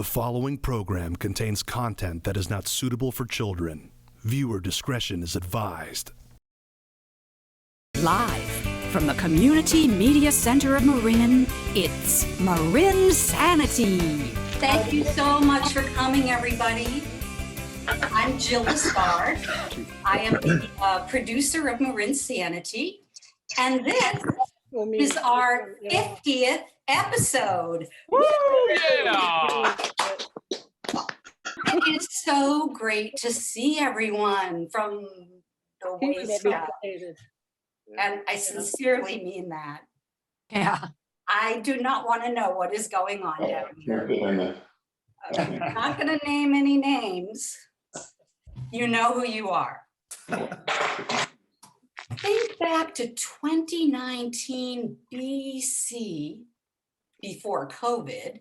The following program contains content that is not suitable for children. Viewer discretion is advised. Live from the Community Media Center of Marin, it's marINSANITY. Thank you so much for coming, everybody. I'm Sill Lessard. I am the producer of marINSANITY, and this is our 50th episode. Woo! Yeah! It is so great to see everyone from the waist up. And I sincerely mean that. Yeah. I do not want to know what is going on down here. I'm not going to name any names. You know who you are. Think back to 2019 BC, before COVID.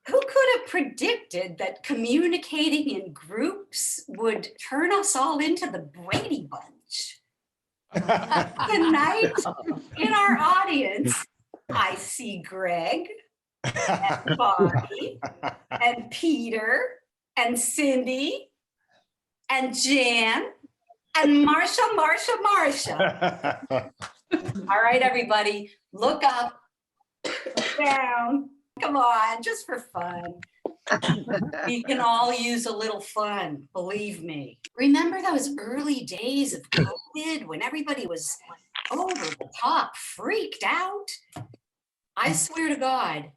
Who could have predicted that communicating in groups would turn us all into the Brady Bunch? Tonight, in our audience, I see Greg, and Bobby, and Peter, and Cindy, and Jan, and Marsha. All right, everybody, look up, look down. Come on, just for fun. We can all use a little fun, believe me. Remember those early days of COVID when everybody was over the top, freaked out? I swear to God,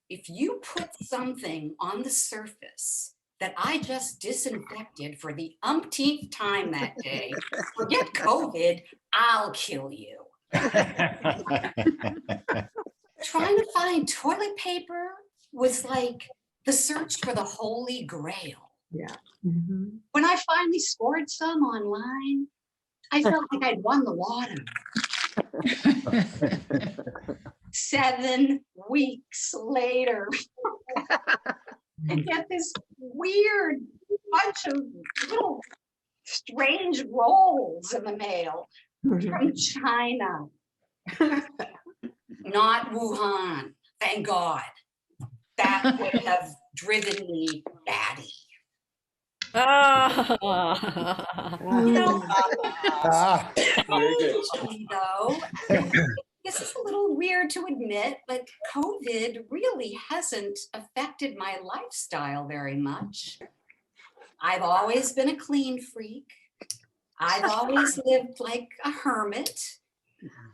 if you put something on the surface that I just disinfected for the umpteenth time that day, forget COVID, I'll kill you. Trying to find toilet paper was like the search for the Holy Grail. Yeah. Mm-hmm. When I finally scored some online, I felt like I'd won the lottery. 7 weeks later, I get this weird bunch of little strange rolls in the mail from China. Not Wuhan, thank God. That would have driven me batty. You know, though, this is a little weird to admit, but COVID really hasn't affected my lifestyle very much. I've always been a clean freak. I've always lived like a hermit.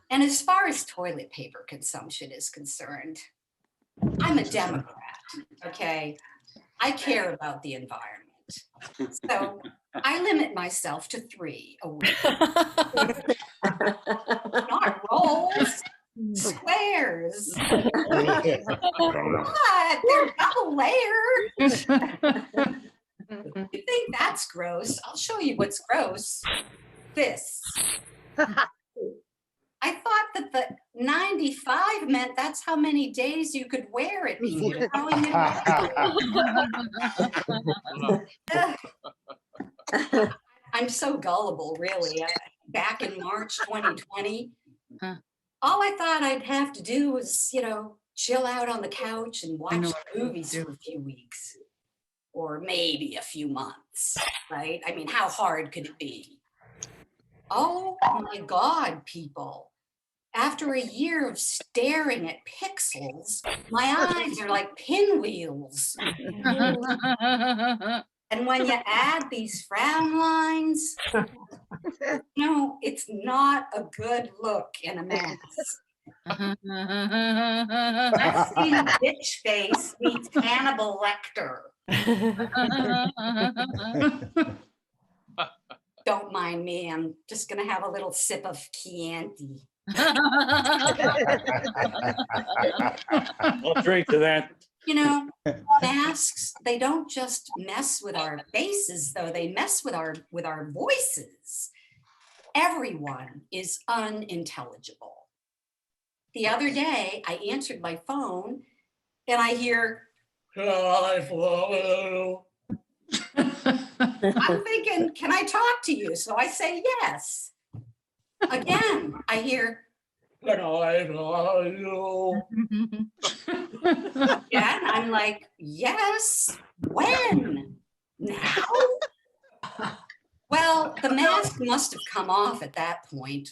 And as far as toilet paper consumption is concerned, I'm a Democrat, okay? I care about the environment. So I limit myself to 3 a week. Not rolls, squares. What? They're double layered. You think that's gross? I'll show you what's gross. This. I thought that the 95 meant that's how many days you could wear it. I'm so gullible, really. Back in March 2020, all I thought I'd have to do was, chill out on the couch and watch movies for a few weeks, or maybe a few months, right? I mean, how hard could it be? Oh my God, people. After a year of staring at pixels, my eyes are like pinwheels. And when you add these frown lines, it's not a good look in a mask. I've seen bitch face meets Hannibal Lecter. Don't mind me, I'm just gonna have a little sip of Chianti. I'll drink to that. Masks, they don't just mess with our faces, though, they mess with our voices. Everyone is unintelligible. The other day, I answered my phone and I hear, hello. I'm thinking, can I talk to you? So I say yes. Again, I hear, Can I love you? Yeah, and I'm like, yes, when? Now? Well, the mask must have come off at that point,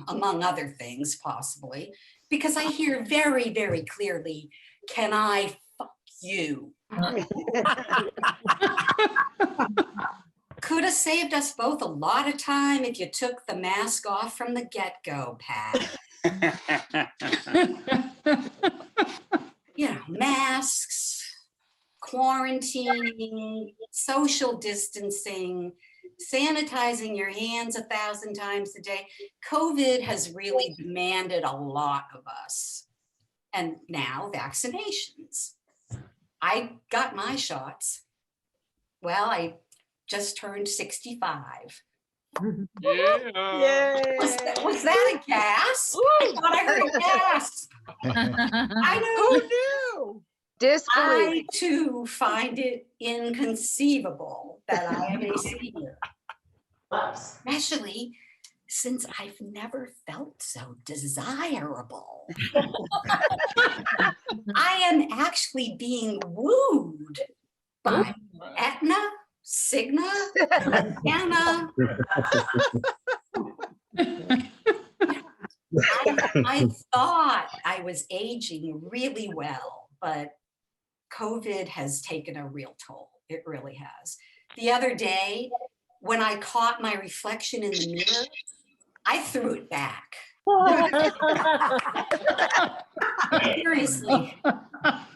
among other things, possibly, because I hear very, very clearly, can I fuck you? Could have saved us both a lot of time if you took the mask off from the get-go, Pat. You know, masks, quarantining, social distancing, sanitizing your hands 1,000 times a day. COVID has really demanded a lot of us. And now vaccinations. I got my shots. Well, I just turned 65. Yeah. Was that a gas? I thought I heard a gas. I know. knew? I too find it inconceivable that I am a senior, especially since I've never felt so desirable. I am actually being wooed by Aetna, Cigna, Anna. I thought I was aging really well, but COVID has taken a real toll. It really has. The other day, when I caught my reflection in the mirror, I threw it back. Seriously.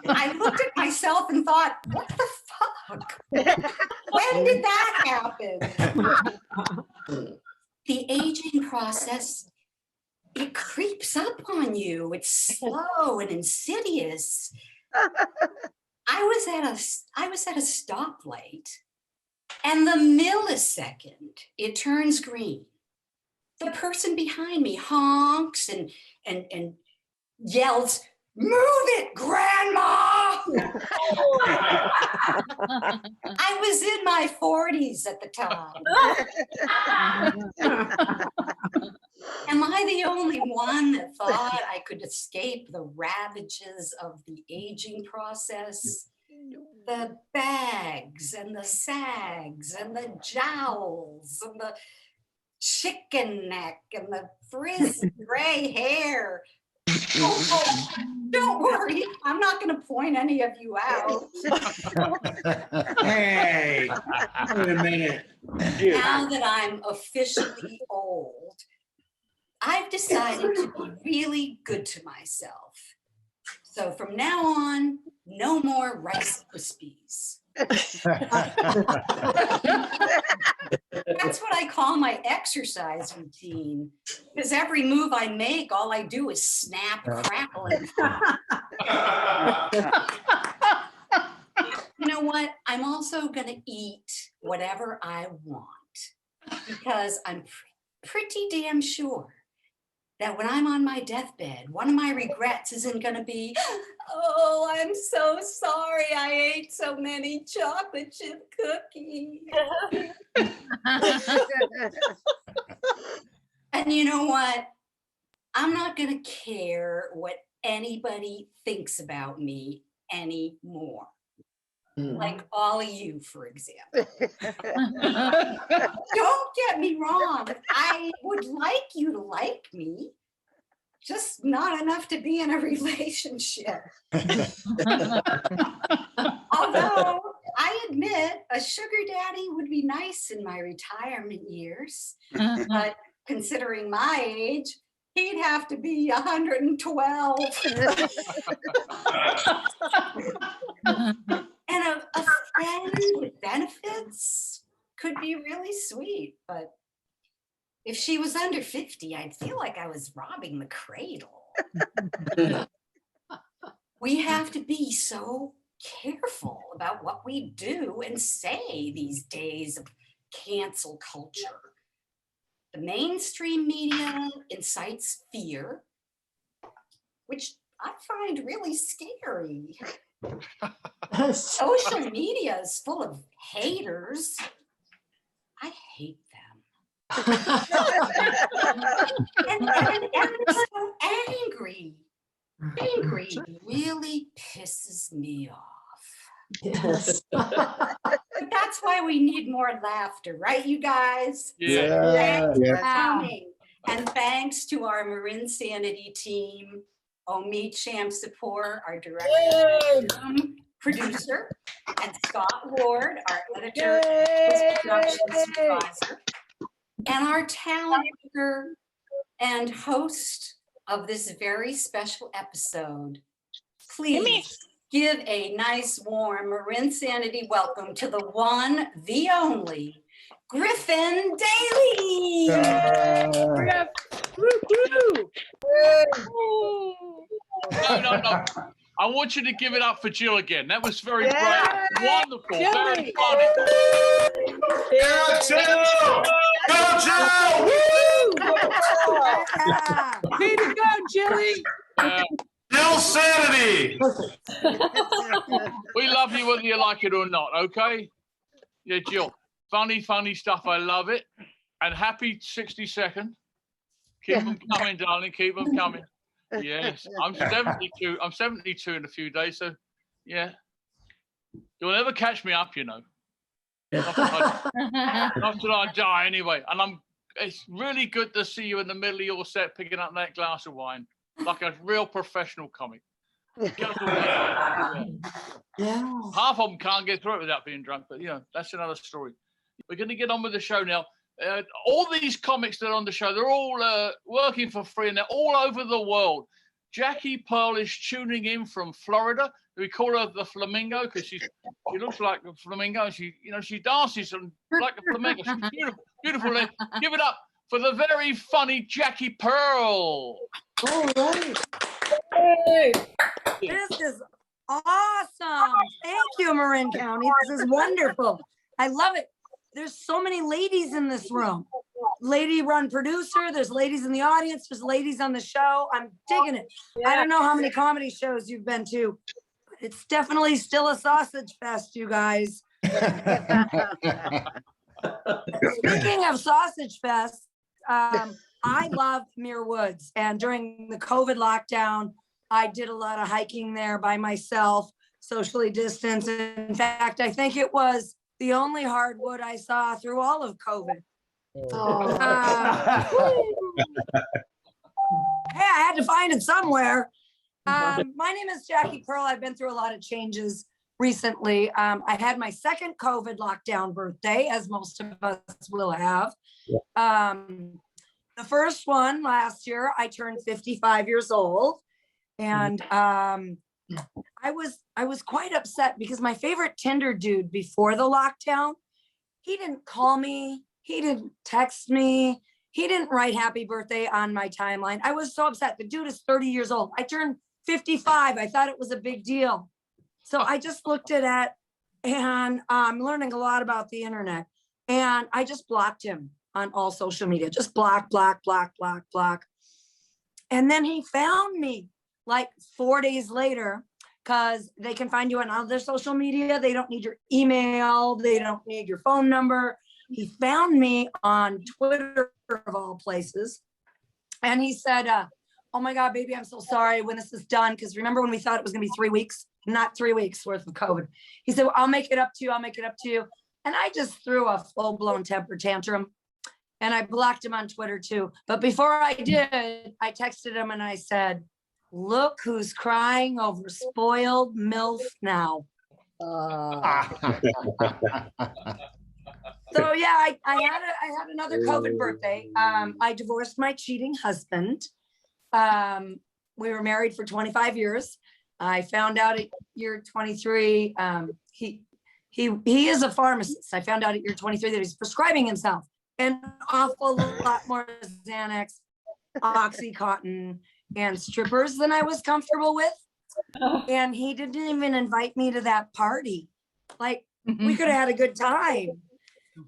I looked at myself and thought, what the fuck? When did that happen? The aging process, it creeps up on you. It's slow and insidious. I was at a stoplight, and the millisecond it turns green, the person behind me honks and yells, "Move it, Grandma!" I was in my 40s at the time. Am I the only one that thought I could escape the ravages of the aging process? The bags and the sags and the jowls and the chicken neck and the frizzy gray hair. Oh, don't worry, I'm not going to point any of you out. Hey, wait a minute. Now that I'm officially old, I've decided to be really good to myself. So from now on, no more Rice Krispies. That's what I call my exercise routine, because every move I make, all I do is snap, crackle, and you know what? I'm also going to eat whatever I want, because I'm pretty damn sure that when I'm on my deathbed, one of my regrets isn't going to be, oh, I'm so sorry I ate so many chocolate chip cookies. And you know what? I'm not going to care what anybody thinks about me anymore. Like all of you, for example. Don't get me wrong. I would like you to like me, just not enough to be in a relationship. Although I admit a sugar daddy would be nice in my retirement years, but considering my age, he'd have to be 112. And a friend with benefits could be really sweet, but if she was under 50, I'd feel like I was robbing the cradle. We have to be so careful about what we do and say these days of cancel culture. The mainstream media incites fear, which I find really scary. Social media is full of haters. I hate them. And I'm so angry. Angry really pisses me off. Yes. But that's why we need more laughter, right, you guys? Yeah. Thanks for Yeah. coming. And thanks to our marINSANITY team, Omid Shamsapur, our director, producer, and Scott Ward, our editor, production supervisor, and our talent worker and host of this very special episode. Please give a nice, warm marINSANITY welcome to the one, the only, Griffin Daley. No. I want you to give it up for Jill again. That was very Yeah. brave. Wonderful. Very Jilly. funny. Go Jill! Go Jill! Way to go, Jilly. Jill Sanity! We love you whether you like it or not, okay? Yeah, Jill. Funny stuff. I love it. And happy 62nd. Keep them coming, darling. Keep them coming. Yes. I'm 72. I'm 72 in a few days, so yeah. You'll never catch me up, you know. Not till I die anyway. And it's really good to see you in the middle of your set picking up that glass of wine. Like a real professional comic. Yeah. Half of them can't get through it without being drunk, but that's another story. We're going to get on with the show now. All these comics that are on the show, they're all working for free and they're all over the world. Jacqui Pirl is tuning in from Florida. We call her the flamingo because she looks like a flamingo and she dances like a flamingo. She's beautiful, beautiful. Give it up for the very funny Jacqui Pirl. All right. This is awesome. Thank you, Marin County. This is wonderful. I love it. There's so many ladies in this room. Lady run producer, there's ladies in the audience, there's ladies on the show. I'm digging it. I don't know how many comedy shows you've been to. It's definitely still a sausage fest, you guys. Speaking of sausage fest, I love Muir Woods, and during the COVID lockdown, I did a lot of hiking there by myself, socially distanced. In fact, I think it was the only hardwood I saw through all of COVID. Hey, I had to find it somewhere. My name is Jacqui Pirl. I've been through a lot of changes recently. I had my second COVID lockdown birthday, as most of us will have. The first one last year, I turned 55 years old. And I was quite upset because my favorite Tinder dude before the lockdown, he didn't call me, he didn't text me, he didn't write happy birthday on my timeline. I was so upset. The dude is 30 years old. I turned 55. I thought it was a big deal. So I just looked at it and I'm learning a lot about the internet. And I just blocked him on all social media. Just block. And then he found me like 4 days later, because they can find you on other social media. They don't need your email. They don't need your phone number. He found me on Twitter, of all places. And he said, oh my God, baby, I'm so sorry when this is done. Because remember when we thought it was going to be 3 weeks? Not 3 weeks worth of COVID. He said, well, I'll make it up to you. And I just threw a full-blown temper tantrum. And I blocked him on Twitter too. But before I did, I texted him and I said, look who's crying over spoiled MILF now. So yeah, I had another COVID birthday. I divorced my cheating husband. We were married for 25 years. I found out at year 23, he is a pharmacist. I found out at year 23 that he's prescribing himself an awful lot more Xanax, Oxycontin, and strippers than I was comfortable with. And he didn't even invite me to that party. Like, we could have had a good time.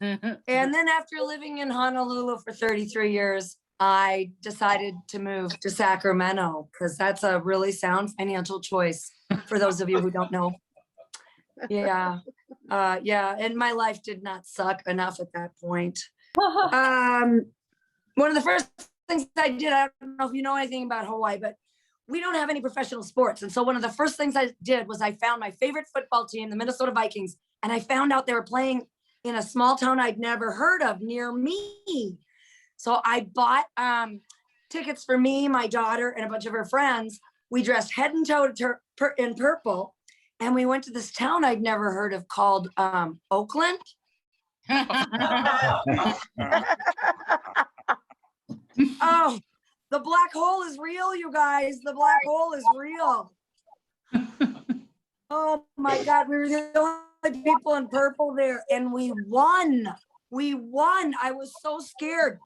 And then after living in Honolulu for 33 years, I decided to move to Sacramento because that's a really sound financial choice for those of you who don't know. Yeah. And my life did not suck enough at that point. One of the first things I did, I don't know if you know anything about Hawaii, but we don't have any professional sports. And so one of the first things I did was I found my favorite football team, the Minnesota Vikings, and I found out they were playing in a small town I'd never heard of near me. So I bought tickets for me, my daughter, and a bunch of her friends. We dressed head and toe in purple, and we went to this town I'd never heard of called Oakland. Oh, the black hole is real, you guys. The black hole is real. Oh my God, we were the only people in purple there, and we won. We won. I was so scared.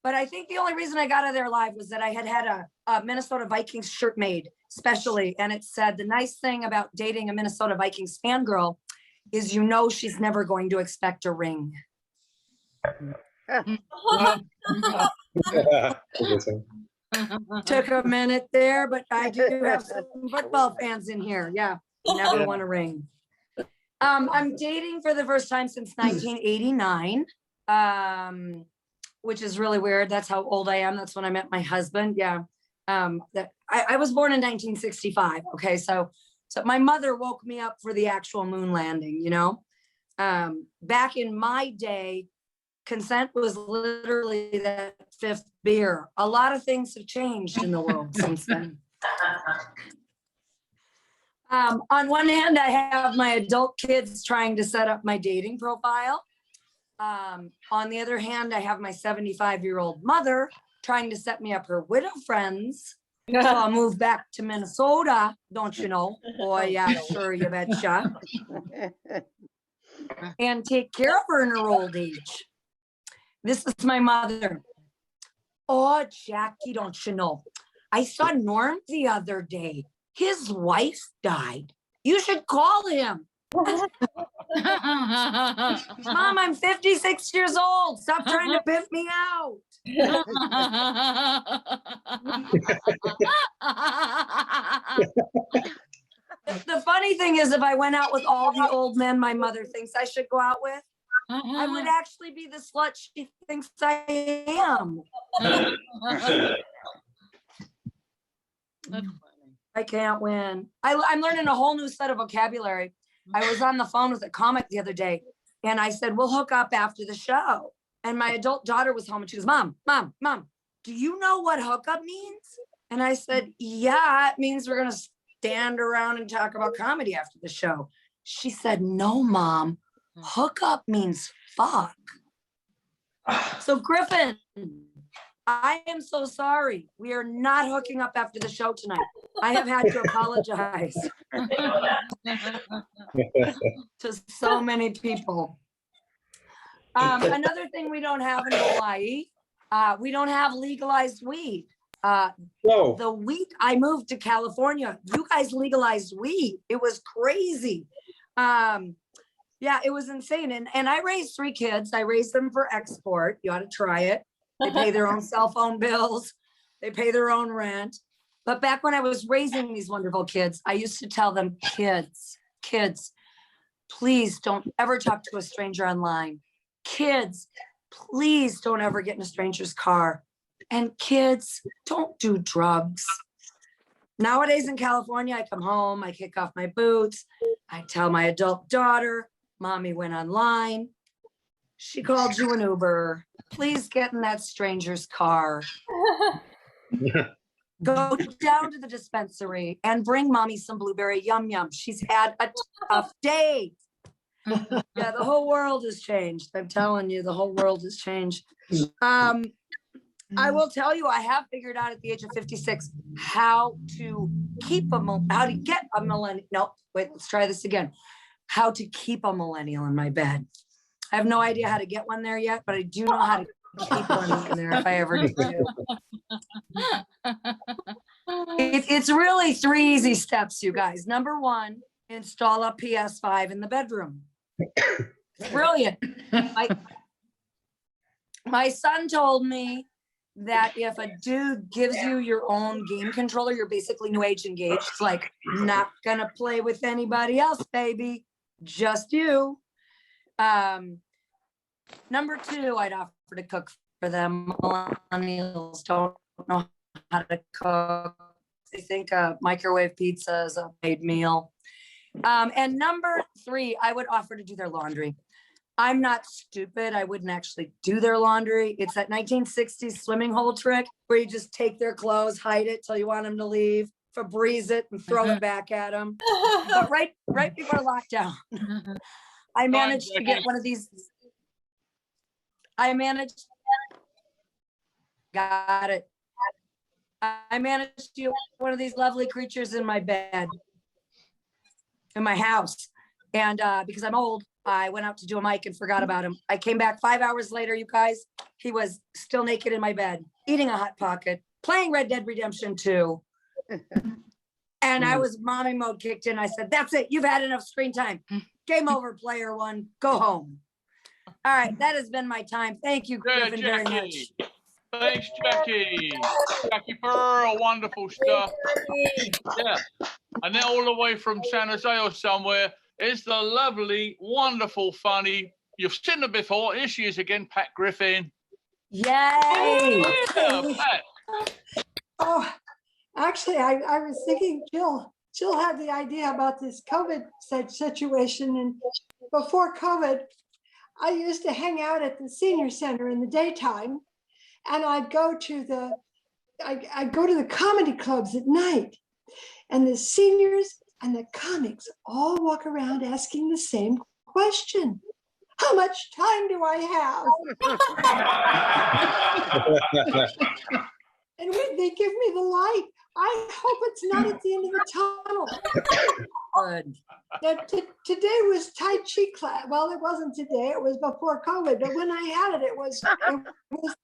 But I think the only reason I got out of there alive was that I had a Minnesota Vikings shirt made specially. And it said, the nice thing about dating a Minnesota Vikings fangirl is, you know, she's never going to expect a ring. Took a minute there, but I do have some football fans in here. Yeah, never won a ring. I'm dating for the first time since 1989. Which is really weird. That's how old I am. That's when I met my husband. Yeah. I was born in 1965. Okay. So my mother woke me up for the actual moon landing, you know? Back in my day, consent was literally that fifth beer. A lot of things have changed in the world since then. On one hand, I have my adult kids trying to set up my dating profile. On the other hand, I have my 75-year-old mother trying to set me up her widow friends. So I'll move back to Minnesota, don't you know? Oh yeah, sure, you betcha. And take care of her in her old age. This is my mother. Oh, Jacqui, don't you know? I saw Norm the other day. His wife died. You should call him. Mom, I'm 56 years old. Stop trying to pimp me out. The funny thing is, if I went out with all the old men my mother thinks I should go out with, I would actually be the slut she thinks I am. I can't win. I'm learning a whole new set of vocabulary. I was on the phone with a comic the other day, and I said, we'll hook up after the show. And my adult daughter was home, and she goes, Mom, do you know what hookup means? And I said, yeah, it means we're going to stand around and talk about comedy after the show. She said, no, Mom, hookup means fuck. So Griffin, I am so sorry. We are not hooking up after the show tonight. I have had to apologize to so many people. Another thing we don't have in Hawaii, we don't have legalized weed. The week I moved to California, you guys legalized weed. It was crazy. Yeah, it was insane. And I raised 3 kids. I raised them for export. You ought to try it. They pay their own cell phone bills. They pay their own rent. But back when I was raising these wonderful kids, I used to tell them, kids, please don't ever talk to a stranger online. Kids, please don't ever get in a stranger's car. And kids, don't do drugs. Nowadays in California, I come home, I kick off my boots. I tell my adult daughter, Mommy went online. She called you an Uber. Please get in that stranger's car. Go down to the dispensary and bring Mommy some blueberry yum yum. She's had a tough day. Yeah, the whole world has changed. I'm telling you, the whole world has changed. I will tell you, I have figured out at the age of 56 how to get a millennial. No, wait, let's try this again. How to keep a millennial in my bed. I have no idea how to get one there yet, but I do know how to keep one in there if I ever do. It's really 3 easy steps, you guys. Number 1, install a PS5 in the bedroom. It's brilliant. My son told me that if a dude gives you your own game controller, you're basically new age engaged. It's like, not gonna play with anybody else, baby. Just you. Number 2, I'd offer to cook for them. Millennials don't know how to cook. They think a microwave pizza is a made meal. And number 3, I would offer to do their laundry. I'm not stupid. I wouldn't actually do their laundry. It's that 1960s swimming hole trick where you just take their clothes, hide it till you want them to leave, Febreze it and throw it back at them. But right before lockdown, I managed to get one of these. Got it. I managed to get one of these lovely creatures in my bed, in my house. And because I'm old, I went out to do a mic and forgot about him. I came back 5 hours later, you guys. He was still naked in my bed, eating a Hot Pocket, playing Red Dead Redemption 2. And I was mommy mode kicked in. I said, that's it. You've had enough screen time. Game over, player one. Go home. All right. That has been my time. Thank you, Griffin, very much. Thanks, Jacqui. Jacqui Pirl, wonderful stuff. Yeah. And then all the way from San Jose or somewhere is the lovely, wonderful, funny. You've seen her before. Here she is again, Pat Griffin. Yay! Yeah, Pat. Oh, actually, I was thinking Jill had the idea about this COVID situation. And before COVID, I used to hang out at the senior center in the daytime, and I'd go to the comedy clubs at night, and the seniors and the comics all walk around asking the same question. How much time do I have? And they give me the light. I hope it's not at the end of the tunnel. Good. Now, today was Tai Chi class. Well, it wasn't today. It was before COVID. But when I had it, it was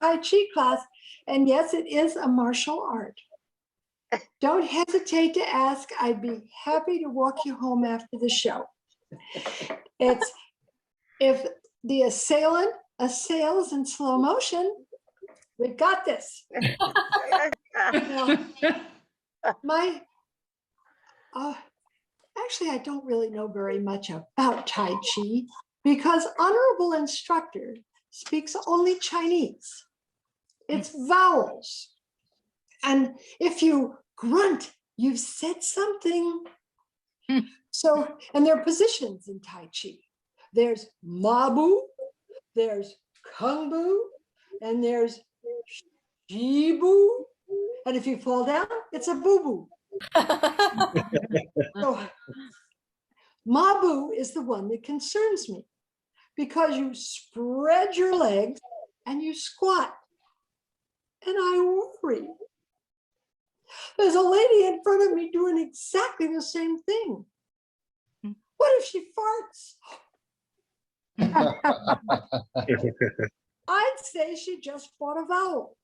Tai Chi class. And yes, it is a martial art. Don't hesitate to ask. I'd be happy to walk you home after the show. It's if the assailant assails in slow motion, we've got this. Actually, I don't really know very much about Tai Chi because honorable instructor speaks only Chinese. It's vowels. And if you grunt, you've said something. So, and there are positions in Tai Chi. There's Mabu, there's Kung Bu, and there's Shibu. And if you fall down, it's a boo-boo. So, Mabu is the one that concerns me because you spread your legs and you squat. And I worry. There's a lady in front of me doing exactly the same thing. What if she farts? I'd say she just fought a vowel.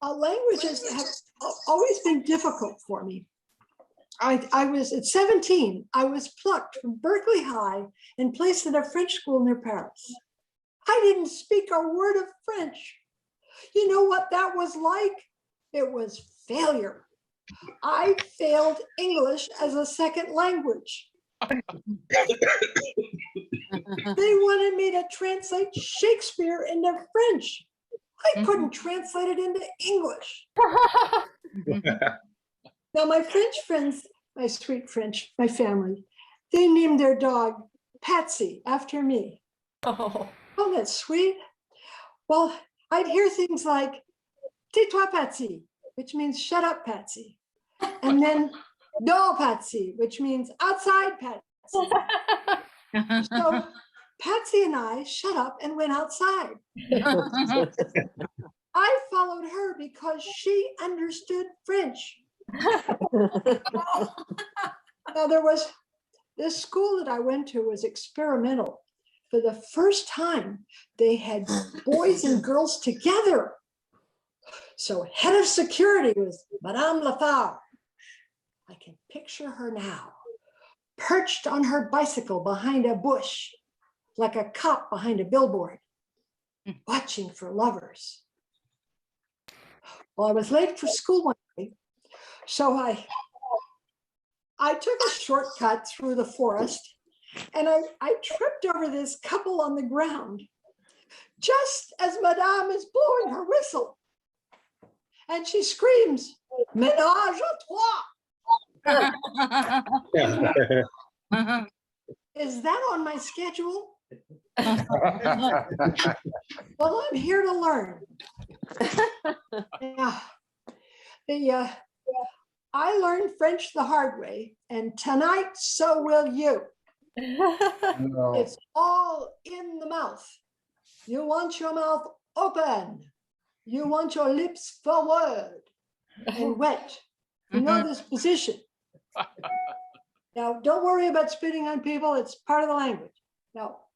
Languages have always been difficult for me. I was at 17, I was plucked from Berkeley High and placed in a French school near Paris. I didn't speak a word of French. You know what that was like? It was failure. I failed English as a second language. They wanted me to translate Shakespeare into French. I couldn't translate it into English. Now, my French friends, my sweet French, my family, they named their dog Patsy after me. Oh, that's sweet. Well, I'd hear things like, tais-toi, Patsy, which means shut up, Patsy. And then, no, Patsy, which means outside, Patsy. So Patsy and I shut up and went outside. I followed her because she understood French. Now, there was this school that I went to was experimental. For the first time, they had boys and girls together. So head of security was Madame Lafar. I can picture her now, perched on her bicycle behind a bush, like a cop behind a billboard, watching for lovers. Well, I was late for school one day, so I took a shortcut through the forest And I tripped over this couple on the ground just as Madame is blowing her whistle. And she screams, "Ménage à trois." Is that on my schedule? Well, I'm here to learn. Yeah. I learned French the hard way, and tonight so will you. It's all in the mouth. You want your mouth open. You want your lips forward and wet. You know this position. Now, don't worry about spitting on people. It's part of the language. Now,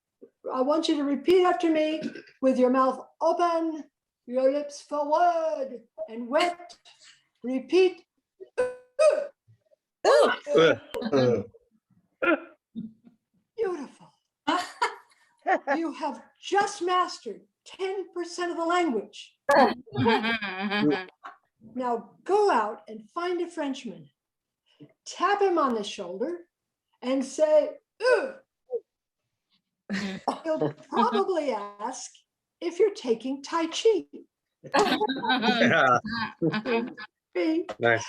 I want you to repeat after me with your mouth open, your lips forward and wet. Repeat. Beautiful. You have just mastered 10% of the language. Now go out and find a Frenchman, tap him on the shoulder and say, "Ooh." He'll probably ask if you're taking Tai Chi. Nice.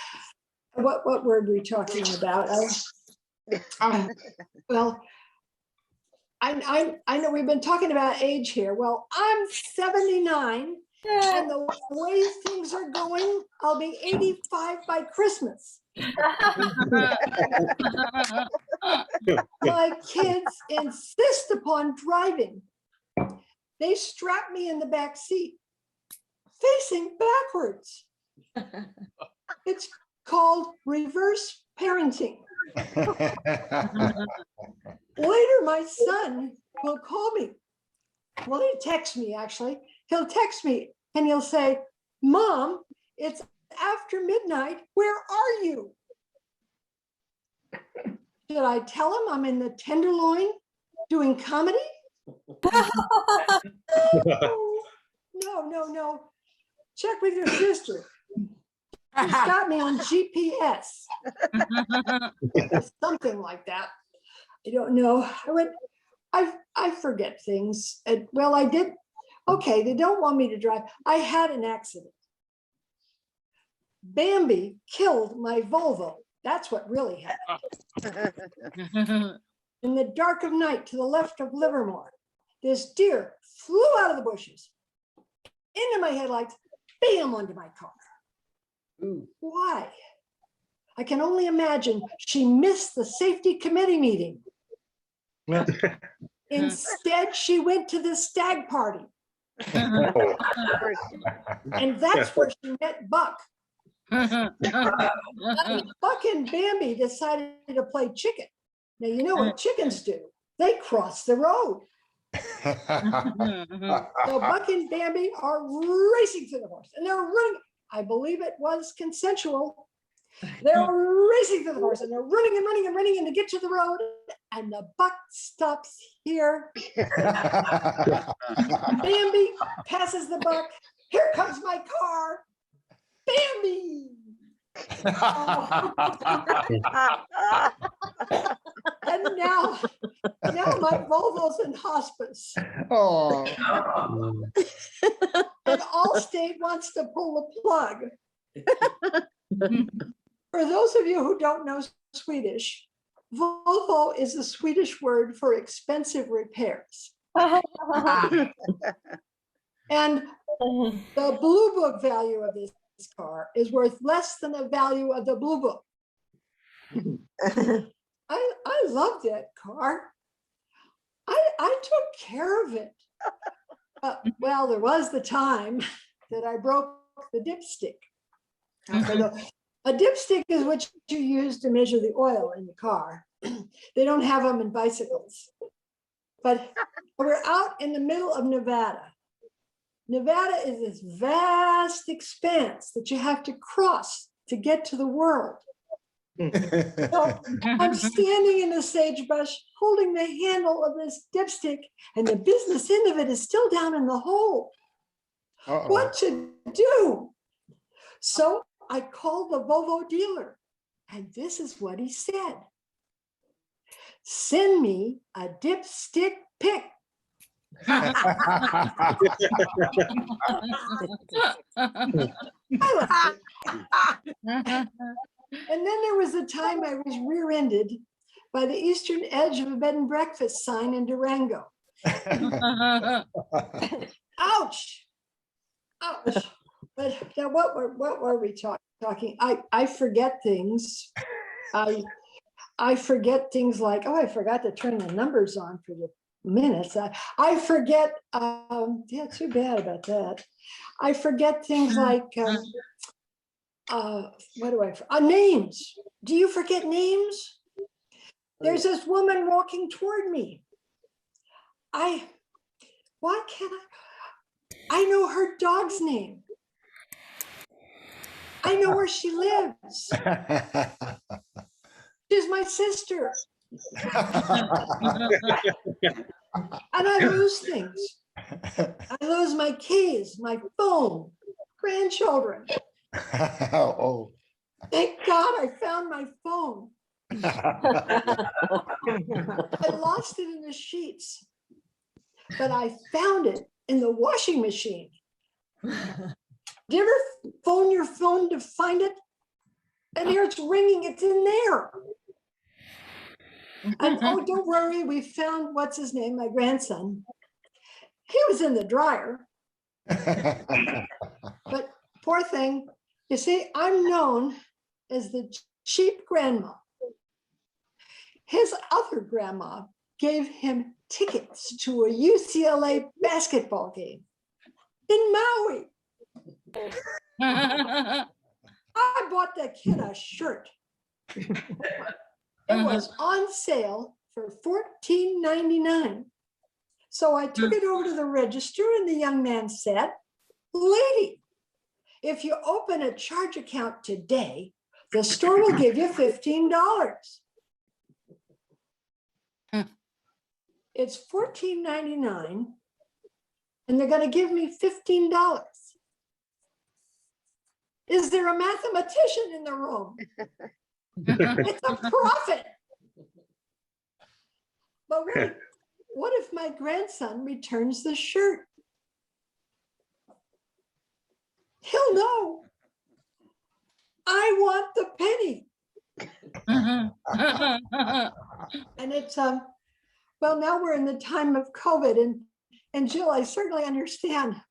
What word are we talking about? Well, I know we've been talking about age here. Well, I'm 79, and the way things are going, I'll be 85 by Christmas. My kids insist upon driving. They strap me in the back seat, facing backwards. It's called reverse parenting. Later, my son will call me. Well, he texts me, actually. He'll text me and he'll say, "Mom, it's after midnight. Where are you?" Should I tell him I'm in the Tenderloin doing comedy? No. Check with your sister. She's got me on GPS. Something like that. I don't know. I forget things. Well, I did. Okay, they don't want me to drive. I had an accident. Bambi killed my Volvo. That's what really happened. In the dark of night to the left of Livermore, this deer flew out of the bushes into my headlights, bam, onto my car. Ooh. Why? I can only imagine she missed the safety committee meeting. Instead, she went to the stag party. And that's where she met Buck. Buck and Bambi decided to play chicken. Now, you know what chickens do? They cross the road. So Buck and Bambi are racing to the horse and they're running. I believe it was consensual. They're racing to the horse and they're running and running and running and to get to the road. And the Buck stops here. Bambi passes the Buck. Here comes my car. Bambi. And now my Volvo's in hospice. Oh. And Allstate wants to pull the plug. For those of you who don't know Swedish, Volvo is a Swedish word for expensive repairs. And the Blue Book value of this car is worth less than the value of the Blue Book. I love that car. I took care of it. Well, there was the time that I broke the dipstick. A dipstick is what you use to measure the oil in the car. They don't have them in bicycles. But we're out in the middle of Nevada. Nevada is this vast expanse that you have to cross to get to the world. So I'm standing in the sagebrush holding the handle of this dipstick and the business end of it is still down in the hole. What to do? So I called the Volvo dealer and this is what he said. Send me a dipstick pic. And then there was a time I was rear-ended by the eastern edge of a bed and breakfast sign in Durango. Ouch. Ouch. But now what were we talking? I forget things. I forget things like, oh, I forgot to turn the numbers on for the minutes. I forget, yeah, too bad about that. I forget things like, names. Do you forget names? There's this woman walking toward me. I know her dog's name. I know where she lives. She's my sister. And I lose things. I lose my keys, my phone, grandchildren. Oh. Thank God I found my phone. I lost it in the sheets, but I found it in the washing machine. Do you ever phone your phone to find it? And here it's ringing, it's in there. And oh, don't worry, we found, what's his name, my grandson. He was in the dryer. But poor thing, you see, I'm known as the cheap grandma. His other grandma gave him tickets to a UCLA basketball game in Maui. I bought that kid a shirt. It was on sale for $14.99. So I took it over to the register and the young man said, lady, if you open a charge account today, the store will give you $15. It's $14.99 and they're going to give me $15. Is there a mathematician in the room? It's a profit. But what if my grandson returns the shirt? He'll know. I want the penny. And it's well, now we're in the time of COVID, and Jill, I certainly understand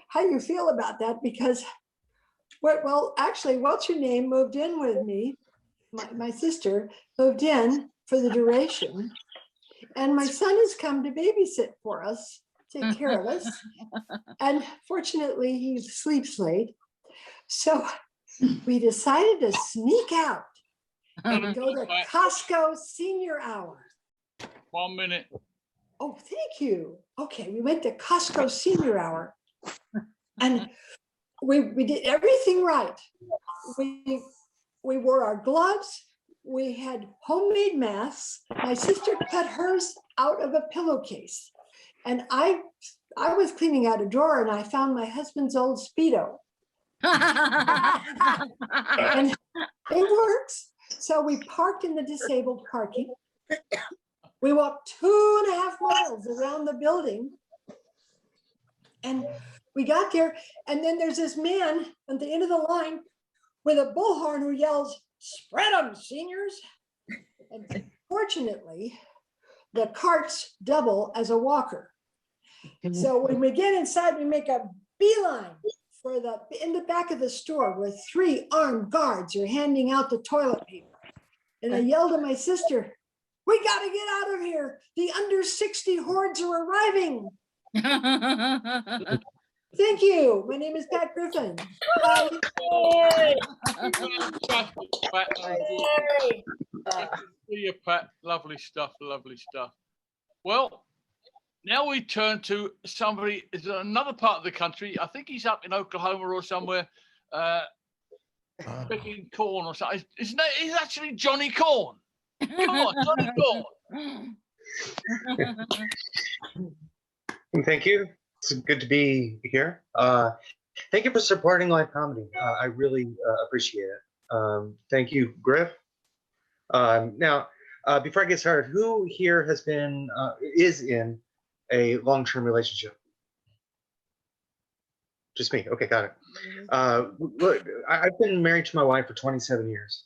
how you feel about that, because well, actually, what's your name moved in with me. My sister moved in for the duration, and my son has come to babysit for us, take care of us. And fortunately, he sleeps late. So we decided to sneak out and go to Costco Senior Hour. 1 minute. Oh, thank you. Okay, we went to Costco Senior Hour, and we did everything right. We wore our gloves. We had homemade masks. My sister cut hers out of a pillowcase, and I was cleaning out a drawer and I found my husband's old Speedo. And it works. So we parked in the disabled parking. We walked 2.5 miles around the building, and we got there. And then there's this man at the end of the line with a bullhorn who yells, "Spread them, seniors." And fortunately, the carts double as a walker. So when we get inside, we make a beeline for in the back of the store where 3 armed guards are handing out the toilet paper. And I yelled at my sister, "We got to get out of here. The under 60 hordes are arriving." Thank you. My name is Pat Griffin. See you, Pat. Lovely stuff. Lovely stuff. Well, now we turn to somebody is another part of the country. I think he's up in Oklahoma or somewhere, picking corn or something. He's actually Johnny Corn. Come on, Johnny Corn. Thank you. It's good to be here. Thank you for supporting live comedy. I really appreciate it. Thank you, Griff. Now, Before I get started, who here has been is in a long-term relationship? Just me. Okay, got it. Look, I've been married to my wife for 27 years,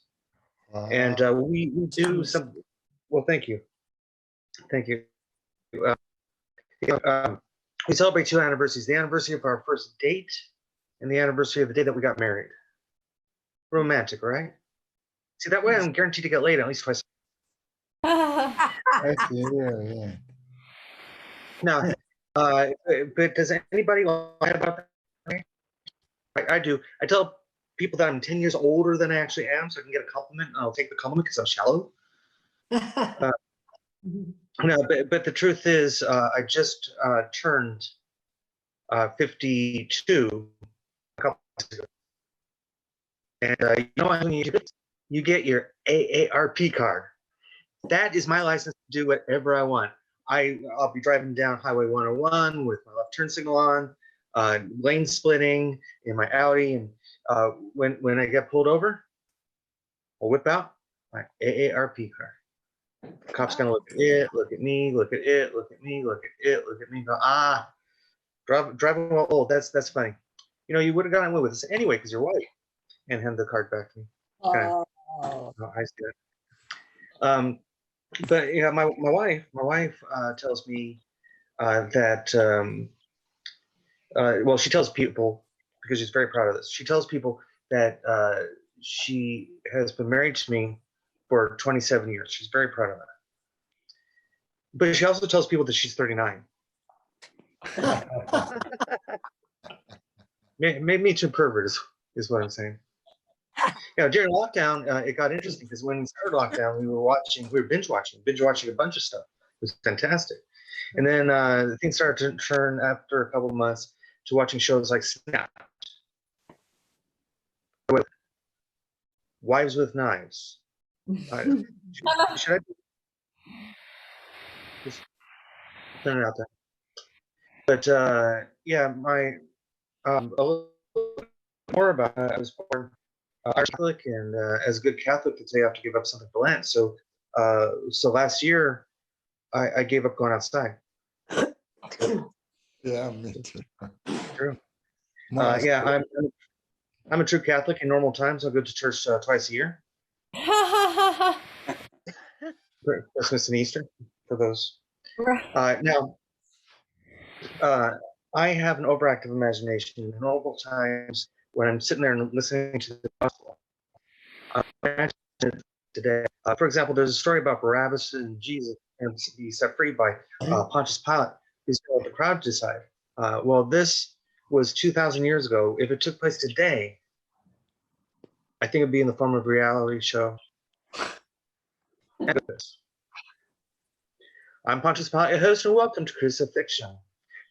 and we do some. Well, thank you, thank you. We celebrate 2 anniversaries: the anniversary of our first date, and the anniversary of the day that we got married. Romantic, right? See, that way I'm guaranteed to get laid at least twice. I see. Yeah. Now, but does anybody lie about that? I do. I tell people that I'm 10 years older than I actually am, so I can get a compliment. And I'll take the compliment because I'm shallow. No, but the truth is, I just turned 52 a couple months ago. And you know what you get your AARP card. That is my license to do whatever I want. I'll be driving down Highway 101 with my left turn signal on, lane splitting in my Audi, and when I get pulled over, I'll whip out my AARP card. The cop's gonna look at it, look at me, look at it, look at me, look at it, look at me. Go, driving while old. That's funny. You know, you would have gotten away with this anyway because you're white. And hand the card back to me. Okay. Oh, I see that. But you know, my wife tells me that well, she tells people, because she's very proud of this. She tells people that she has been married to me for 27 years. She's very proud of that. But she also tells people that she's 39. Made me too pervert is what I'm saying. Yeah, during lockdown, it got interesting because when we started lockdown, we were binge watching a bunch of stuff. It was fantastic. And then things started to turn after a couple of months to watching shows like Snap, Wives with Knives. Should I just turn it out there? But yeah, my a little more about I was born Catholic, and as a good Catholic, they have to give up something for Lent. So, so last year, I gave up going outside. Yeah, me too. True. Yeah, I'm a true Catholic. In normal times, I'll go to church twice a year. Christmas and Easter, for those. Now, I have an overactive imagination. In normal times, when I'm sitting there and listening to the gospel, today, for example, there's a story about Barabbas and Jesus, and he set free by Pontius Pilate. He's going to let the crowd decide. Well, this was 2,000 years ago. If it took place today, I think it'd be in the form of a reality show. I'm Pontius Pilate, your host, and welcome to Crucifixion,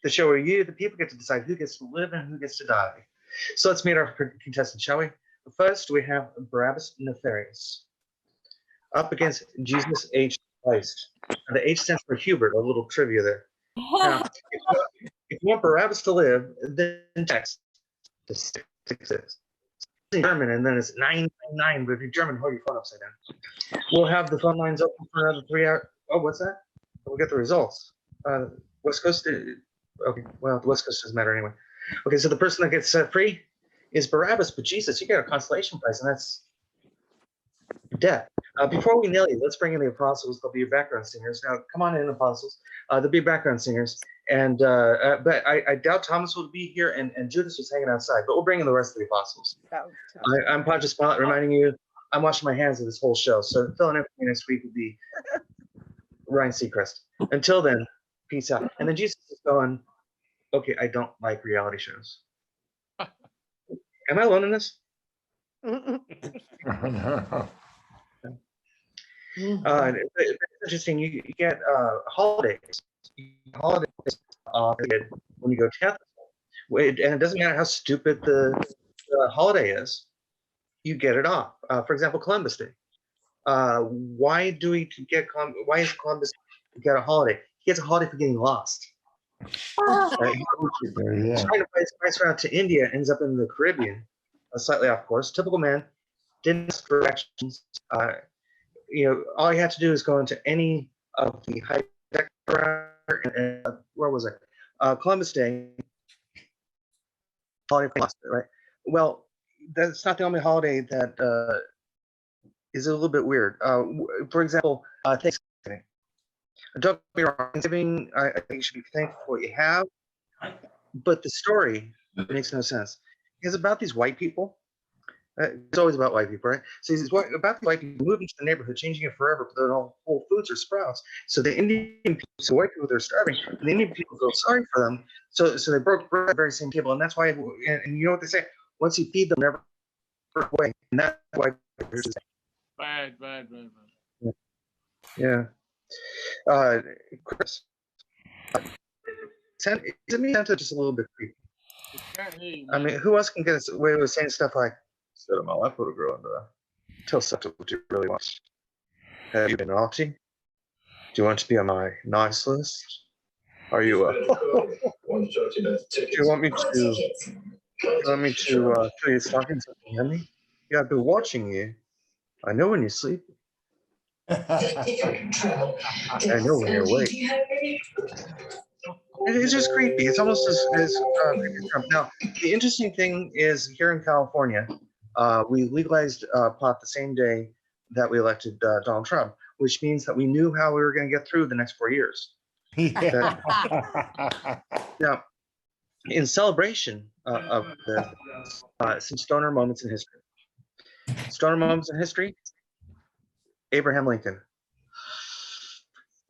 the show where you, the people, get to decide who gets to live and who gets to die. So let's meet our contestants, shall we? First, we have Barabbas Nefarious up against Jesus H. Christ. And the H stands for Hubert, a little trivia there. Now, if you want Barabbas to live, then text to 666. In German, and then it's 999, but if you're German, hold your phone upside down. We'll have the phone lines open for another 3 hours. Oh, what's that? We'll get the results. West Coast, okay, well, the West Coast doesn't matter anyway. Okay, so the person that gets set free is Barabbas, but Jesus, you get a consolation prize, and that's death. Before we nail you, let's bring in the apostles. They'll be your background singers. Now, come on in, apostles. They'll be background singers. And but I doubt Thomas will be here, and Judas was hanging outside. But we'll bring in the rest of the apostles. I'm Pontius Pilate, reminding you, I'm washing my hands of this whole show. So filling in for me next week will be Ryan Seacrest. Until then, peace out. And then Jesus is going, okay, I don't like reality shows. Am I alone in this? It's interesting. You get holidays. Holidays when you go Catholic, and it doesn't matter how stupid the holiday is. You get it off. For example, Columbus Day. Why do we get? Why is Columbus get a holiday? He gets a holiday for getting lost. He's trying to find his route to India, ends up in the Caribbean, slightly off course. Typical man, didn't ask directions. all you have to do is go into any of the high tech and where was it? Columbus Day holiday, right? Well, that's not the only holiday that is a little bit weird. For example, Thanksgiving. Don't get me wrong, Thanksgiving, I think you should be thankful for what you have, but the story makes no sense. It's about these white people. It's always about white people, right? So it's about the white people moving to the neighborhood, changing it forever, but they're all Whole Foods or Sprouts. So the Indian people, so white people, they're starving, and the Indian people feel sorry for them. So they broke bread at the very same table, and that's why. And you know what they say? Once you feed them, never away, and that's why. Bad. Yeah. Chris, send me Santa just a little bit creepy. I mean, who else can get away with saying stuff like, "Instead of my life, little girl, and tell Santa what you really want. Have you been naughty? Do you want to be on my nice list? Are you? Do you want me to fill your stockings up and me? Yeah, I've been watching you. I know when you sleep. I know when you're awake." It's just creepy. It's almost as creepy as Trump. Now, the interesting thing is here in California, we legalized pot the same day that we elected Donald Trump, which means that we knew how we were going to get through the next 4 years. Yeah. Now, in celebration of this, some stoner moments in history. Stoner moments in history. Abraham Lincoln.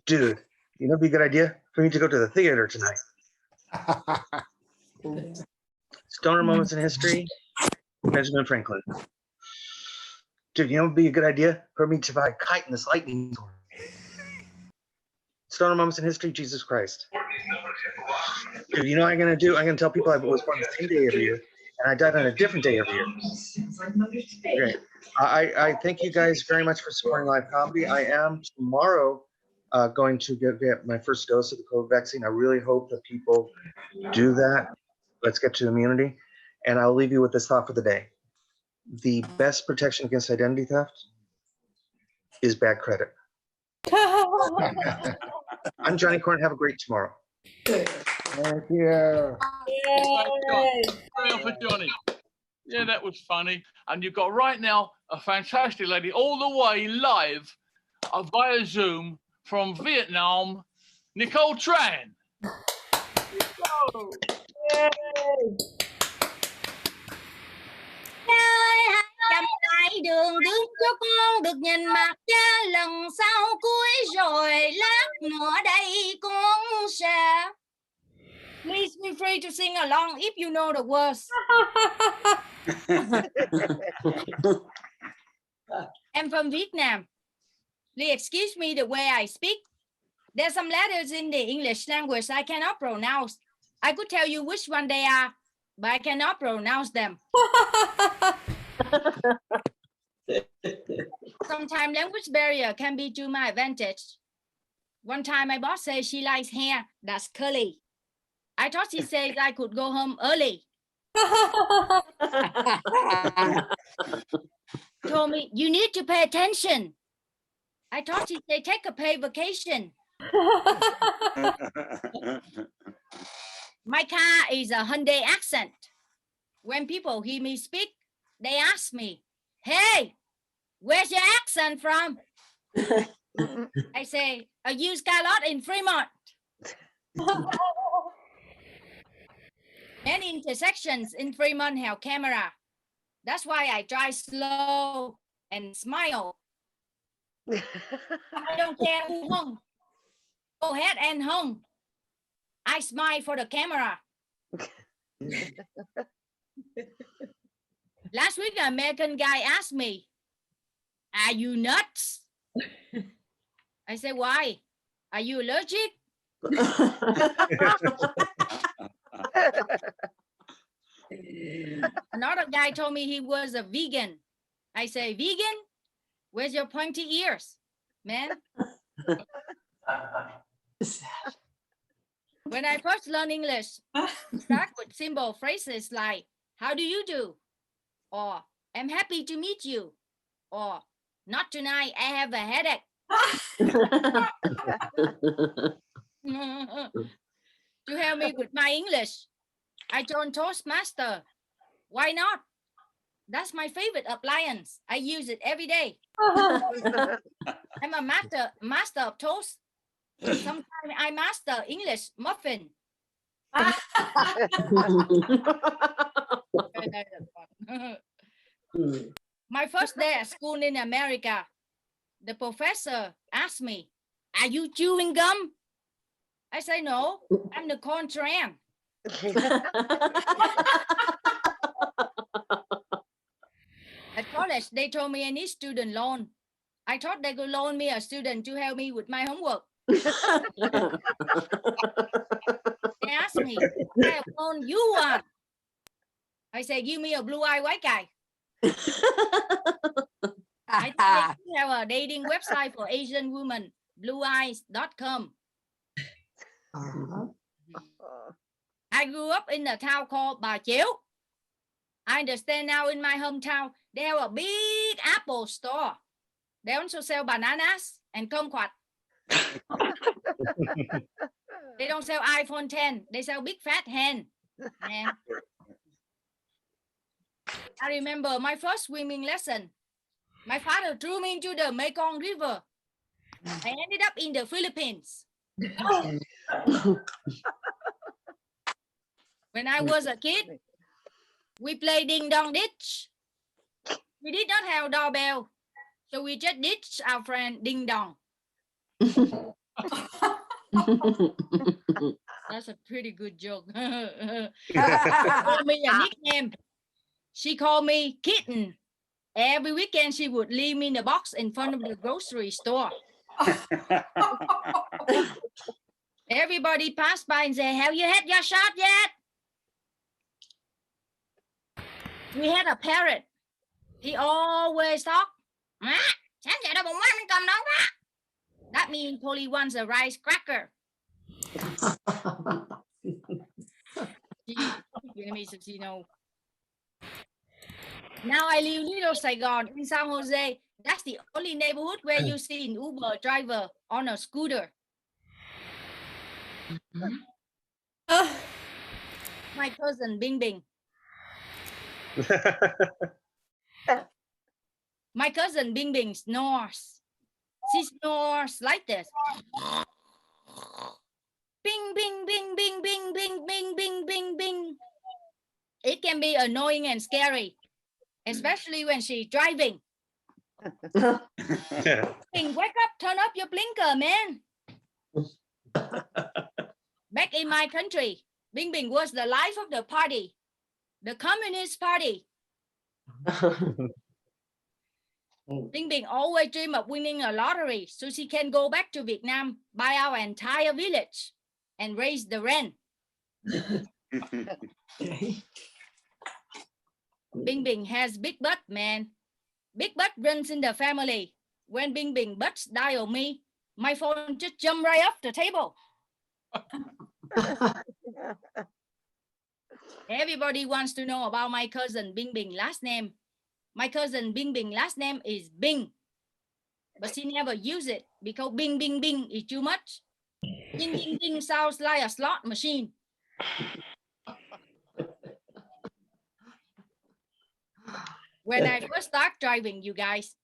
Dude, you know, it'd be a good idea for me to go to the theater tonight. Stoner moments in history. Benjamin Franklin. Dude, you know, it'd be a good idea for me to buy a kite in this lightning storm. Stoner moments in history. Jesus Christ. Dude, you know what I'm gonna do? I'm gonna tell people I was born the same day every year, and I died on a different day every year. Okay. I thank you guys very much for supporting live comedy. I am tomorrow going to get my first dose of the COVID vaccine. I really hope that people do that. Let's get to immunity. And I'll leave you with this thought for the day. The best protection against identity theft is bad credit. I'm Johnny Corn. Have a great tomorrow. Thank you. For Johnny. Yeah, that was funny. And you've got right now a fantastic lady all the way live via Zoom from Vietnam, Nicole Tran. Chăm lại đường đứng cho con được nhìn mặt cha lần sau cuối rồi lát nữa đây con sẽ. Please be free to sing along if you know the words. I'm from Vietnam. Please excuse me the way I speak. There's some letters in the English language I cannot pronounce. I could tell you which one they are, but I cannot pronounce them. Sometimes language barrier can be to my advantage. One time my boss said she likes hair that's curly. I thought she said I could go home early. Told me, you need to pay attention. I thought she said take a paid vacation. My car is a Hyundai accent. When people hear me speak, they ask me, hey, where's your accent from? I say, I use car lot in Fremont. Many intersections in Fremont have camera. That's why I drive slow and smile. I don't care who hung. Go ahead and hung. I smile for the camera. Last week, an American guy asked me, are you nuts? I said, why? Are you allergic? Another guy told me he was a vegan. I say, vegan? Where's your pointy ears, man? When I first learned English, start with simple phrases like, how do you do? Or, I'm happy to meet you. Or, Not tonight. I have a headache. To help me with my English, I joined Toastmaster. Why not? That's my favorite appliance. I use it every day. I'm a master of toast. Sometimes I master English muffin. My first day at school in America, the professor asked me, "Are you chewing gum?" I say, "No, I'm Nicole Tran." At college, they told me I need student loan. I thought they could loan me a student to help me with my homework. They asked me, "I have loaned you one." I said, "Give me a blue-eyed white guy." I think they have a dating website for Asian women, blueeyes.com. I grew up in a town called Bà Chiếu. I understand now in my hometown, they have a big Apple store. They also sell bananas and kumquat. They don't sell iPhone 10. They sell big fat hen. Man. I remember my first swimming lesson. My father threw me into the Mekong River. I ended up in the Philippines. When I was a kid, we played ding dong ditch. We did not have doorbell, so we just ditched our friend ding dong. That's a pretty good joke. She called me a nickname. She called me Kitten. Every weekend, she would leave me in a box in front of the grocery store. Everybody passed by and said, "Have you had your shot yet?" We had a parrot. He always talked. That means Polly wants a rice cracker. Vietnamese, you know. Now I live in Little Saigon in San Jose. That's the only neighborhood where you see an Uber driver on a scooter. My cousin Bing Bing. My cousin Bing Bing snores. She snores like this. Bing, bing, bing, bing, bing, bing, bing, bing, bing, bing. It can be annoying and scary, especially when she's driving. Bing, wake up, turn up your blinker, man. Back in my country, Bing Bing was the life of the party, the Communist Party. Bing Bing always dream of winning a lottery so she can go back to Vietnam, buy our entire village, and raise the rent. Bing Bing has big butt, man. Big butt runs in the family. When Bing Bing butts dial me, my phone just jump right off the table. Everybody wants to know about my cousin Bing Bing last name. My cousin Bing Bing last name is Bing, but she never use it because Bing Bing Bing is too much. Ding ding ding sounds like a slot machine. When I first start driving, you guys,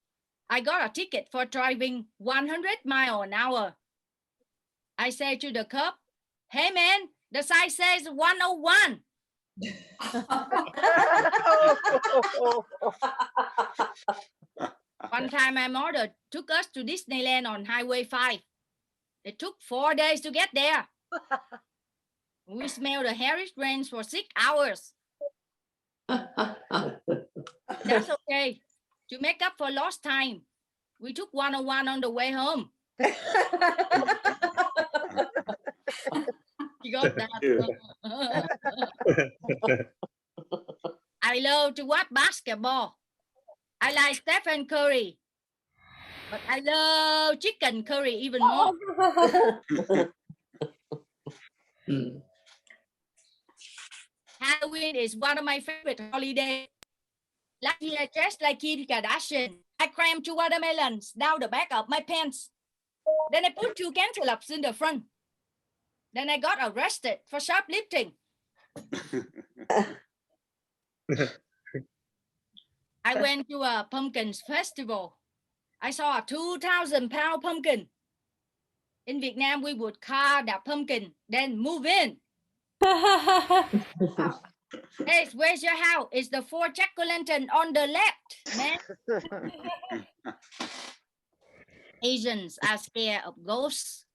I got a ticket for driving 100 miles an hour. I said to the cop, "Hey man, the sign says 101. One time my mother took us to Disneyland on Highway 5. It took 4 days to get there. We smelled the heritage rains for 6 hours. That's okay. To make up for lost time, we took 101 on the way home. You got that? I love to watch basketball. I like Stephen Curry, but I love chicken curry even more. Halloween is one of my favorite holidays. Last year, dressed like Kim Kardashian. I crammed 2 watermelons down the back of my pants. Then I put 2 cantaloupes in the front. Then I got arrested for shoplifting. I went to a pumpkin festival. I saw a 2,000-pound pumpkin. In Vietnam, we would carve that pumpkin, then move in. Hey, where's your house? It's the 4 jack-o'-lantern on the left, man. Asians are scared of ghosts.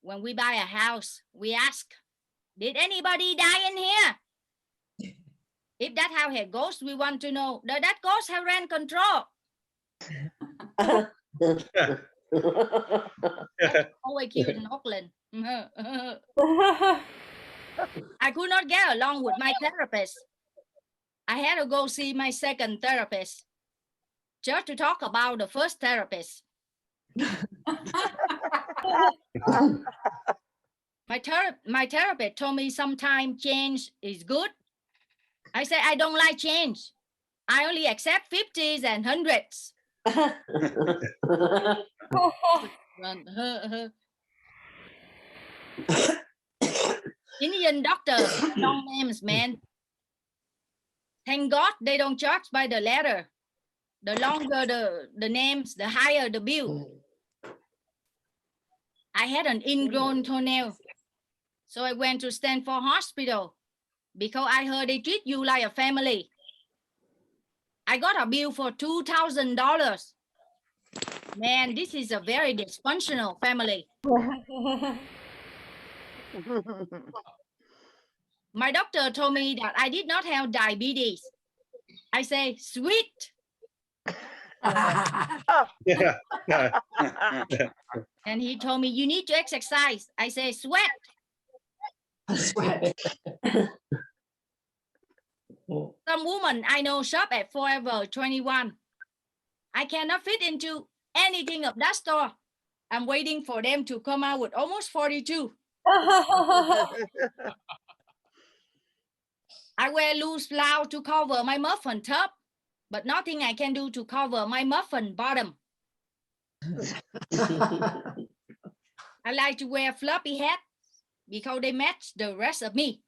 When we buy a house, we ask, did anybody die in here? If that house had ghosts, we want to know, does that ghost have rent control? Always cute in Auckland. I could not get along with my therapist. I had to go see my second therapist just to talk about the first therapist. My therapist told me sometimes change is good. I said, I don't like change. I only accept 50s and 100s. Indian doctors, long names, man. Thank God they don't charge by the letter. The longer the names, the higher the bill. I had an ingrown toenail, so I went to Stanford Hospital because I heard they treat you like a family. I got a bill for $2,000. Man, this is a very dysfunctional family. My doctor told me that I did not have diabetes. I say, sweet. And he told me, you need to exercise. I say, sweat. Sweat. Some woman I know shop at Forever 21. I cannot fit into anything of that store. I'm waiting for them to come out with almost 42. I wear loose blouse to cover my muffin top, but nothing I can do to cover my muffin bottom. I like to wear floppy hats because they match the rest of me.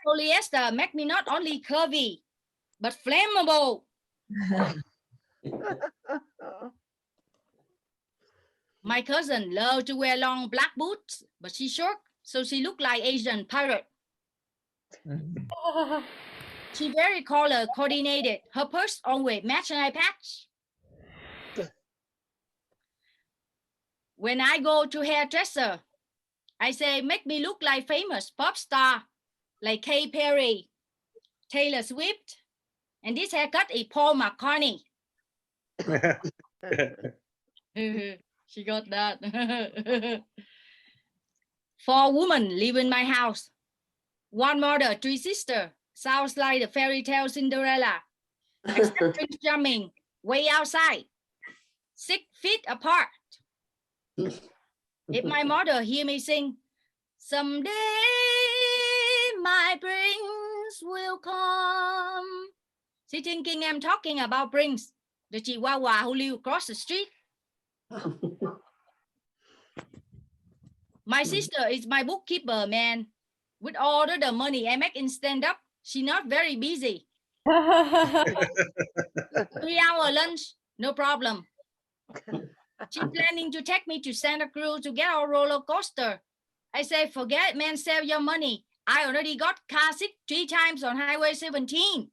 Polyester make me not only curvy, but flammable. My cousin loved to wear long black boots, but she's short, so she looked like Asian pirate. She very color coordinated. Her purse always match an eye patch. When I go to hairdresser, I say, make me look like famous pop star, like Katy Perry, Taylor Swift, and this haircut is Paul McCartney. She got that. 4 women live in my house. 1 mother, 3 sisters. Sounds like the fairy tale Cinderella. Except Prince Charming, way outside, 6 feet apart. If my mother hear me sing, someday my prince will come, she thinking I'm talking about Prince, the Chihuahua who live across the street. My sister is my bookkeeper, man. With all the money I make in stand-up, she's not very busy. 3-hour lunch, no problem. She's planning to take me to Santa Cruz to get a roller coaster. I say, forget it, man, save your money. I already got car sick 3 times on Highway 17.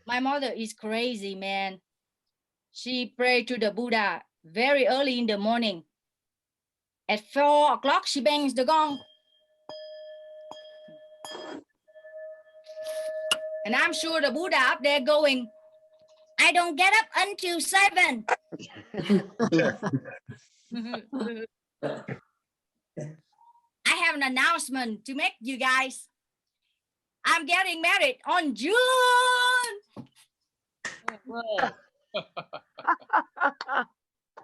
My mother is crazy, man. She prayed to the Buddha very early in the morning. At 4 o'clock, she bangs the gong. And I'm sure the Buddha up there going, I don't get up until 7. I have an announcement to make, you guys. I'm getting married on June.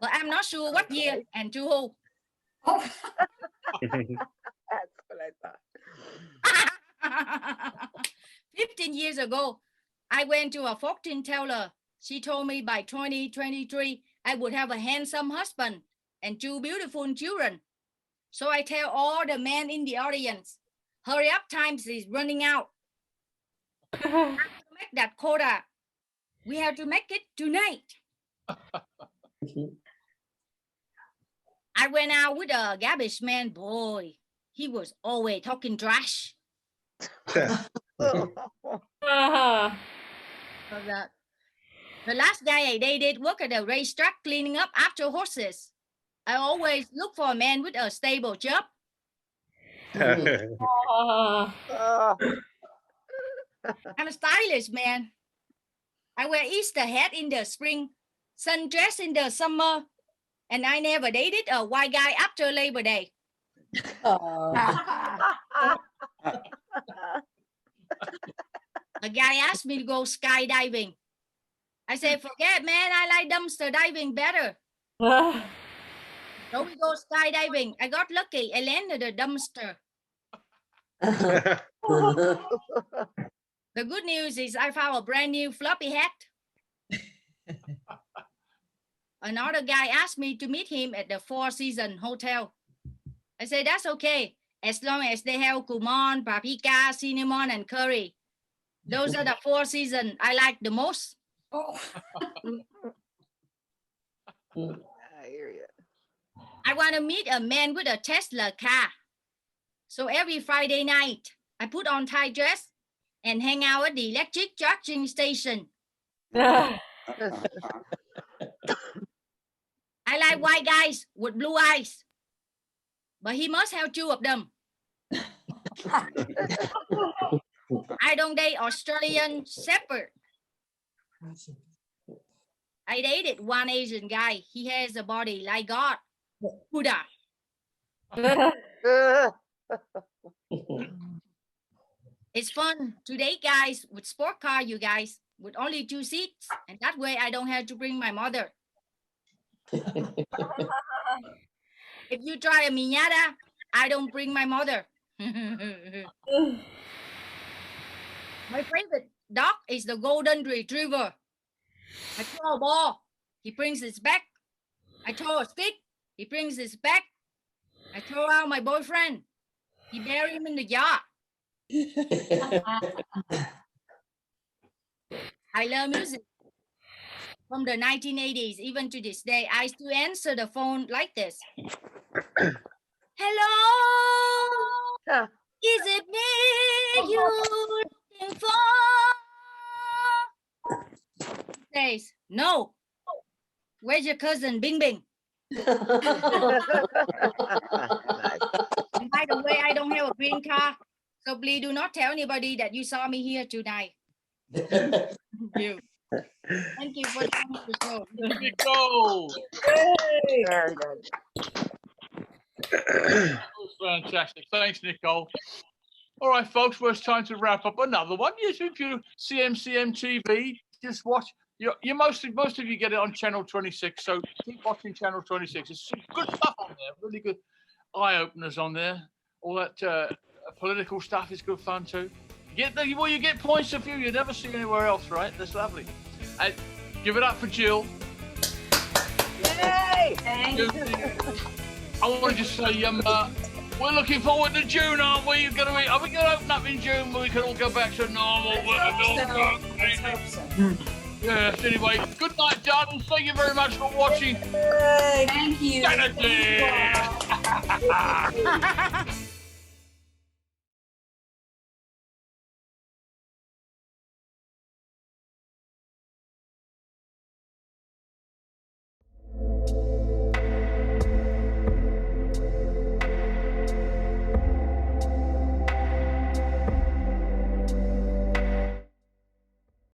But I'm not sure what year and to who. That's that. 15 years ago, I went to a fortune teller. She told me by 2023, I would have a handsome husband and 2 beautiful children. So I tell all the men in the audience, hurry up, time is running out. We have to make that quota. We have to make it tonight. I went out with a garbage man. Boy, he was always talking trash. The last guy I dated worked at a racetrack cleaning up after horses. I always look for a man with a stable job. I'm a stylish man. I wear Easter hat in the spring, sundress in the summer, and I never dated a white guy after Labor Day. A guy asked me to go skydiving. I said, forget, man, I like dumpster diving better. So we go skydiving. I got lucky. I landed a dumpster. The good news is I found a brand new floppy hat. Another guy asked me to meet him at the Four Seasons Hotel. I said, that's okay, as long as they have cumin, paprika, cinnamon, and curry. Those are the 4 seasons I like the most. Oh. I hear you. I want to meet a man with a Tesla car. So every Friday night, I put on tight dress and hang out at the electric charging station. I like white guys with blue eyes, but he must have 2 of them. I don't date Australian Shepherd. I dated one Asian guy. He has a body like God, Buddha. It's fun to date guys with sport car, you guys, with only 2 seats, and that way I don't have to bring my mother. If you try a miñata, I don't bring my mother. My favorite dog is the golden retriever. I throw a ball, he brings it back. I throw a stick, he brings it back. I throw out my boyfriend, he bury him in the yard. I love music. From the 1980s, even to this day, I still answer the phone like this. Hello, is it me you're looking for? He says, no. Where's your cousin Bing Bing? And by the way, I don't have a green car, so please do not tell anybody that you saw me here tonight. Thank you. Thank you for coming to the show. Nicole. Very good. That was fantastic. Thanks, Nicole. All right, folks, well, it's time to wrap up another one. Yes, if you CMCM TV, just watch. You most of you get it on channel 26, so keep watching channel 26. It's some good stuff on there, really good eye openers on there. All that political stuff is good fun too. You get points of view you never see anywhere else, right? That's lovely. And give it up for Jill. Yay! Thank you. I want to just say, we're looking forward to June, aren't we? Are we going to open up in June where we can all go back to normal? Let's hope so. Yes, anyway, good night, darling. Thank you very much for watching. Thank you. Sanity.